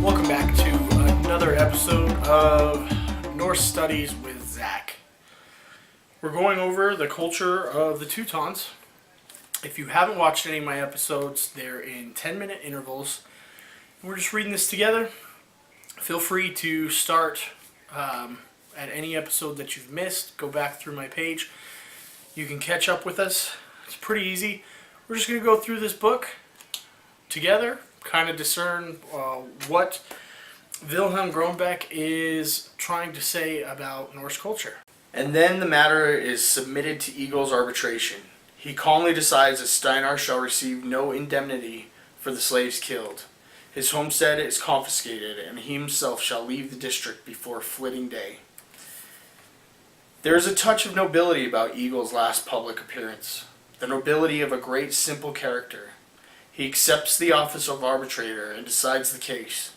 Welcome back to another episode of Norse Studies with Zakk. We're going over the culture of the Teutons. If you haven't watched any of my episodes, they're in 10-minute intervals. We're just reading this together. Feel free to start at any episode that you've missed. Go back through my page. You can catch up with us. It's pretty easy. We're just going to go through this book together, kind of discern what Wilhelm Grönbeck is trying to say about Norse culture. And then the matter is submitted to Eagle's arbitration. He calmly decides that Steinar shall receive no indemnity for the slaves killed. His homestead is confiscated, and he himself shall leave the district before flitting day. There is a touch of nobility about Eagle's last public appearance, the nobility of a great simple character. He accepts the office of arbitrator and decides the case.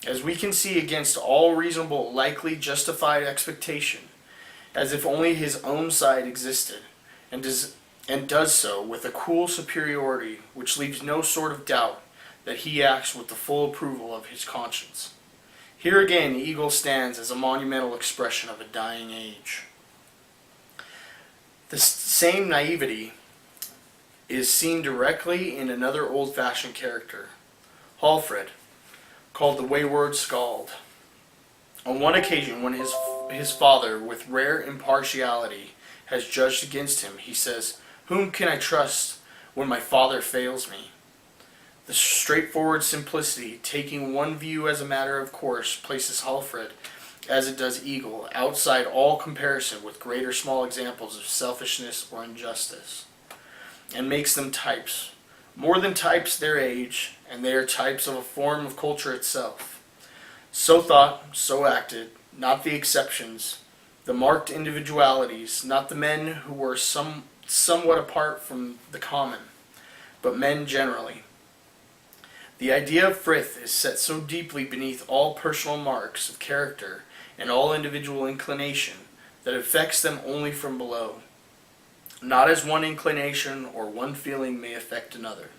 As we can see, against all reasonable, likely, justified expectation, as if only his own side existed, and does so with a cool superiority which leaves no sort of doubt that he acts with the full approval of his conscience. Here again, Eagle stands as a monumental expression of a dying age. The same naivety is seen directly in another old-fashioned character, Hallfred, called the Wayward Skald. On one occasion, when his father, with rare impartiality, has judged against him, he says, "Whom can I trust when my father fails me?" The straightforward simplicity, taking one view as a matter of course, places Hallfred, as it does Eagle, outside all comparison with great or small examples of selfishness or injustice, and makes them types. More than types their age, and they are types of a form of culture itself. So thought, so acted, not the exceptions, the marked individualities, not the men who were somewhat apart from the common, but men generally. The idea of Frith is set so deeply beneath all personal marks of character and all individual inclination that it affects them only from below, not as one inclination or one feeling may affect another.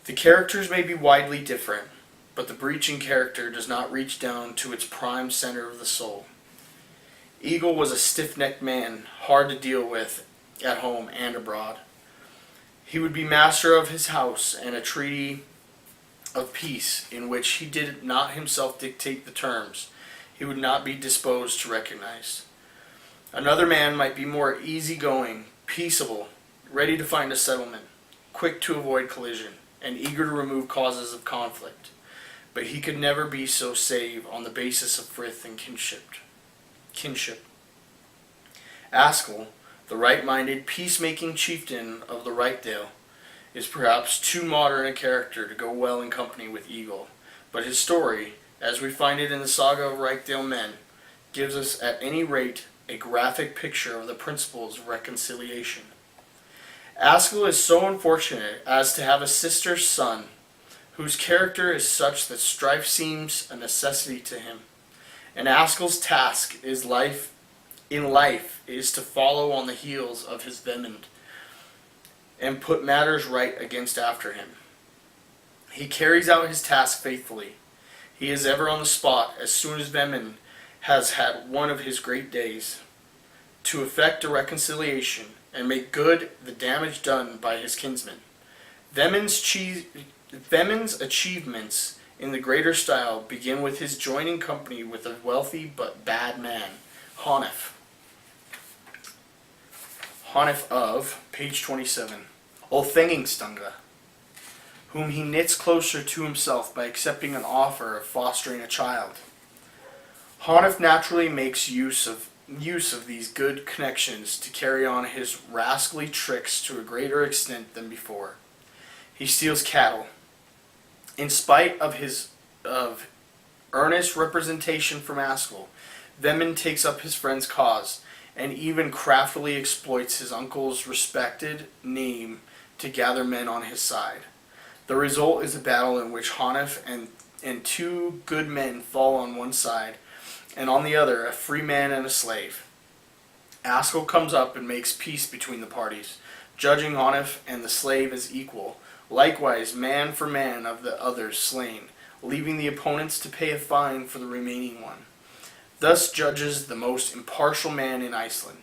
The characters may be widely different, but the breach in character does not reach down to its prime center of the soul. Eagle was a stiff-necked man, hard to deal with at home and abroad. He would be master of his house, and a treaty of peace in which he did not himself dictate the terms, he would not be disposed to recognize. Another man might be more easygoing, peaceable, ready to find a settlement, quick to avoid collision, and eager to remove causes of conflict. But he could never be so save on the basis of Frith and kinship. Askell, the right-minded, peacemaking chieftain of the Reichdale, is perhaps too modern a character to go well in company with Eagle, but his story, as we find it in the saga of Reichdale Men, gives us at any rate a graphic picture of the principles of reconciliation. Askell is so unfortunate as to have a sister's son, whose character is such that strife seems a necessity to him. And Askell's task in life is to follow on the heels of his Vemund, and put matters right against after him. He carries out his task faithfully. He is ever on the spot as soon as Vemund has had one of his great days, to effect a reconciliation and make good the damage done by his kinsman. Vemund's achievements in the greater style begin with his joining company with a wealthy but bad man, Honef. Honef of, page 27, Olfengingstunga, whom he knits closer to himself by accepting an offer of fostering a child. Honef naturally makes use of these good connections to carry on his rascally tricks to a greater extent than before. He steals cattle. In spite of earnest representation from Askell, Vemund takes up his friend's cause, and even craftily exploits his uncle's respected name to gather men on his side. The result is a battle in which Honef and two good men fall on one side, and on the other a free man and a slave. Askell comes up and makes peace between the parties, judging Honef and the slave as equal, Likewise, man for man of the others slain, leaving the opponents to pay a fine for the remaining one. Thus judges the most impartial man in Iceland,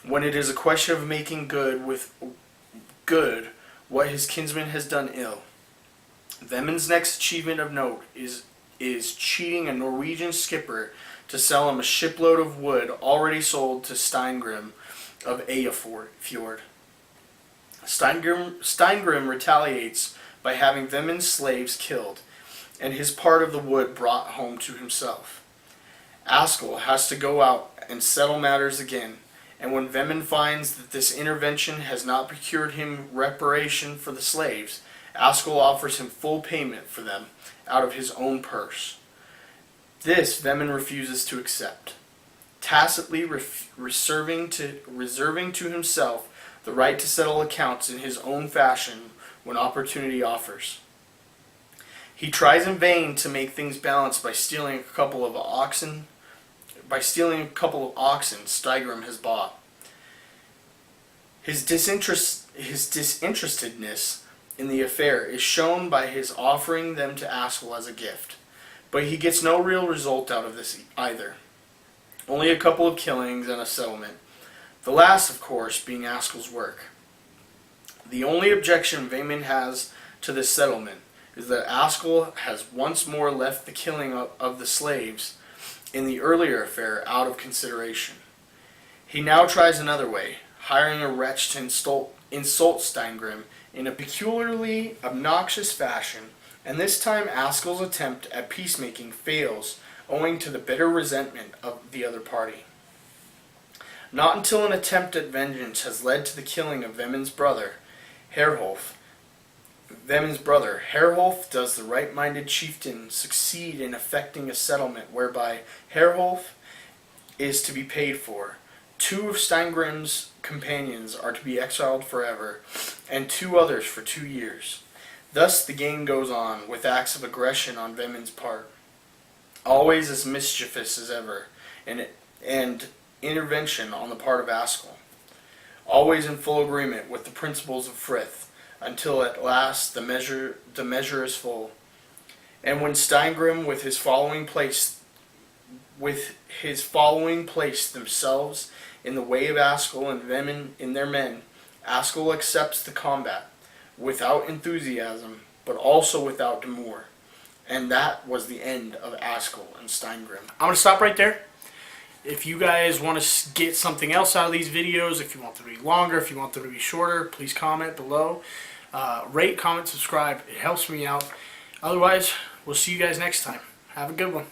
when it is a question of making good with good what his kinsman has done ill. Vemin's next achievement of note is cheating a Norwegian skipper to sell him a shipload of wood already sold to Steingrim of Eyjafjord. Steingrim retaliates by having Vemin's slaves killed, and his part of the wood brought home to himself. Askell has to go out and settle matters again, and when Vemin finds that this intervention has not procured him reparation for the slaves, Askell offers him full payment for them out of his own purse. This Vemin refuses to accept, tacitly reserving to himself the right to settle accounts in his own fashion when opportunity offers. He tries in vain to make things balanced by stealing a couple of oxen. Steingrim has bought. His disinterestedness in the affair is shown by his offering them to Askell as a gift, but he gets no real result out of this either. Only a couple of killings and a settlement, the last, of course, being Askell's work. The only objection Vemin has to this settlement is that Askell has once more left the killing of the slaves in the earlier affair out of consideration. He now tries another way, hiring a wretch to insult Steingrim in a peculiarly obnoxious fashion, and this time Askell's attempt at peacemaking fails owing to the bitter resentment of the other party. Not until an attempt at vengeance has led to the killing of Vemin's brother, Herjolf, does the right-minded chieftain succeed in effecting a settlement whereby Herjolf is to be paid for. 2 of Steingrim's companions are to be exiled forever, and 2 others for 2 years. Thus the game goes on, with acts of aggression on Vemin's part, always as mischievous as ever, and intervention on the part of Askell, always in full agreement with the principles of Frith, until at last the measure is full. And when Steingrim with his following placed themselves in the way of Askell and Vemin in their men, Askell accepts the combat without enthusiasm, but also without demur. And that was the end of Askell and Steingrim. I'm going to stop right there. If you guys want to get something else out of these videos, if you want them to be longer, if you want them to be shorter, please comment below. Rate, comment, subscribe. It helps me out. Otherwise, we'll see you guys next time. Have a good one.